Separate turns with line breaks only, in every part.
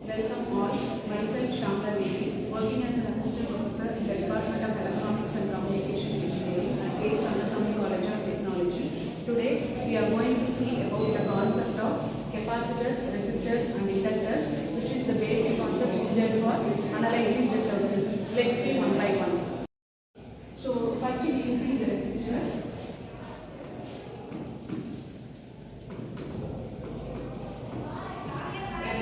Welcome all. Myself Shamla Devi, working as an assistant professor in the Department of Electronics and Communication Engineering at K. Sandasamy College of Technology. Today, we are going to see about the concept of capacitors, resistors, and inductors, which is the basic concept needed for analyzing the circuits. Let's see one by one. So, first we will see the resistor.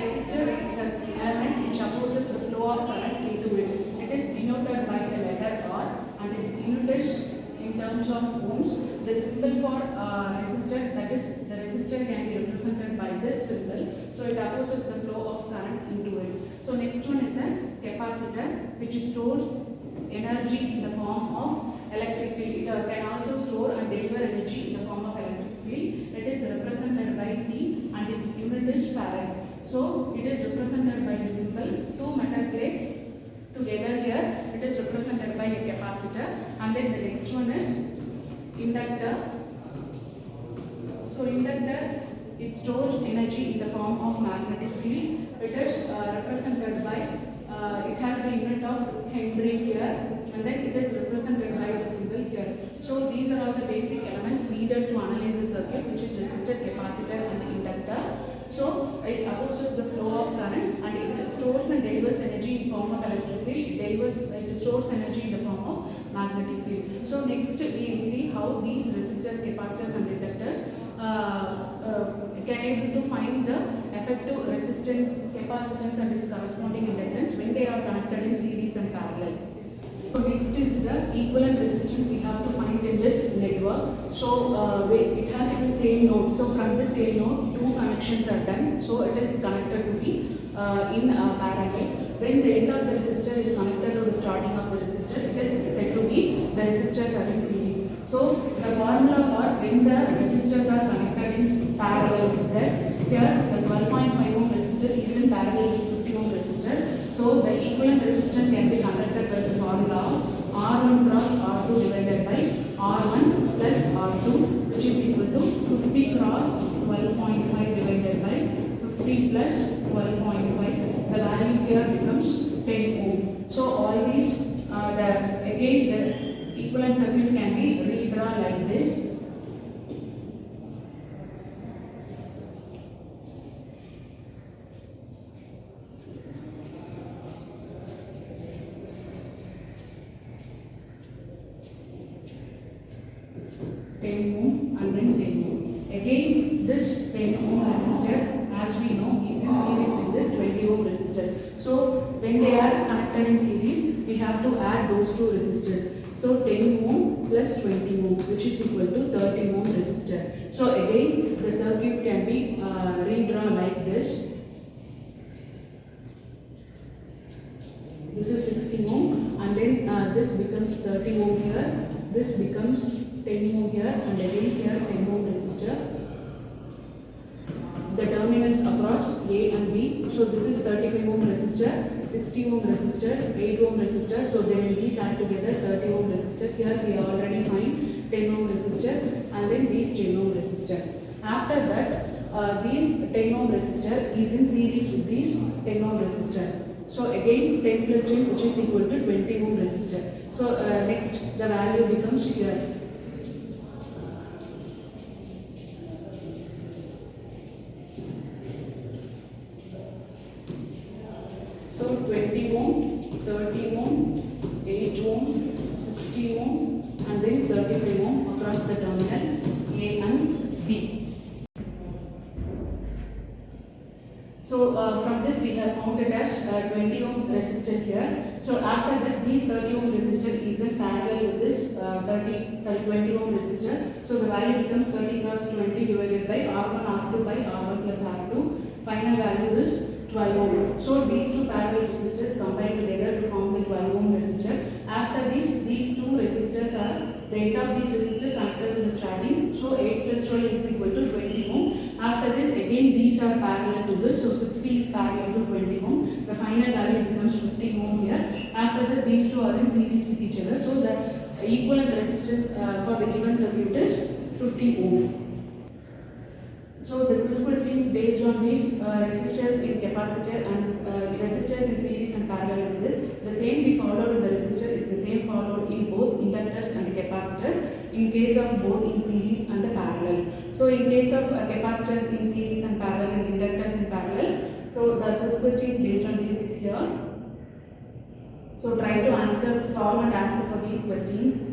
Resistor is an element which opposes the flow of current into it. It is denoted by the letter R and its unit is in terms of ohms. The symbol for resistor, that is the resistor, can be represented by this symbol. So it opposes the flow of current into it. So next one is a capacitor, which stores energy in the form of electric field. It can also store and deliver energy in the form of electric field. It is represented by C and its unit is farads. So it is represented by the symbol two metal plates together here. It is represented by a capacitor, and then the next one is inductor. So inductor, it stores energy in the form of magnetic field. It is represented by it has the unit of Henry here, and then it is represented by the symbol here. So these are all the basic elements needed to analyze a circuit, which is resistor, capacitor, and inductor. So it opposes the flow of current, and it stores and delivers energy in form of electric field. It stores energy in the form of magnetic field. So next we will see how these resistors, capacitors, and inductors can able to find the effective resistance, capacitance, and its corresponding inductance when they are connected in series and parallel. So next is the equivalent resistance we have to find in this network. So it has the same node. So from the same node, two connections are done. So it is connected to be in parallel. When the end of the resistor is connected to the starting of the resistor, it is said to be the resistors are in series. So the formula for when the resistors are connected in parallel is that here the 12.5 ohm resistor is in parallel with 50 ohm resistor. So the equivalent resistance can be conducted by the formula of R1 cross R2 divided by R1 plus R2, which is equal to 50 cross 12.5 divided by 50 plus 12.5. The value here becomes 10 ohm. So all these, again the equivalent circuit can be redrawn like this. And then 10 ohm. Again, this 10 ohm resistor, as we know, is in series with this 20 ohm resistor. So when they are connected in series, we have to add those two resistors. So 10 ohm plus 20 ohm, which is equal to 30 ohm resistor. So again, the circuit can be redrawn like this. This is 60 ohm, and then this becomes 30 ohm here. This becomes 10 ohm here, and again here 10 ohm resistor. The terminals across A and B. So this is 35 ohm resistor, 60 ohm resistor, 8 ohm resistor. So then these add together 30 ohm resistor. Here we already find 10 ohm resistor, and then these 10 ohm resistor. After that, these 10 ohm resistor is in series with these 10 ohm resistor. So again 10 plus 10, which is equal to 20 ohm resistor. So next the value becomes here. So 20 ohm, 30 ohm, 8 ohm, 60 ohm, and then 35 ohm across the terminals A and B. So from this we have found it as 20 ohm resistor here. So after that, these 30 ohm resistor is in parallel with this 20 ohm resistor. So the value becomes 30 cross 20 divided by R1 R2 by R1 plus R2. Final value is 12 ohm. So these two parallel resistors combine together to form the 12 ohm resistor. After this, these two resistors are the end of these resistors connected to the starting. So 8 plus 12 is equal to 20 ohm. After this, again these are parallel to this. So 60 is parallel to 20 ohm. The final value becomes 15 ohm here. After that, these two are in series with each other. So the equivalent resistance for the given circuit is 50 ohm. So the quiz questions based on these resistors in capacitor and resistors in series and parallel is this. The same we followed in the resistor is the same followed in both inductors and capacitors in case of both in series and parallel. So in case of capacitors in series and parallel and inductors in parallel, so the quiz question is based on this is here. So try to answer, solve and answer for these questions.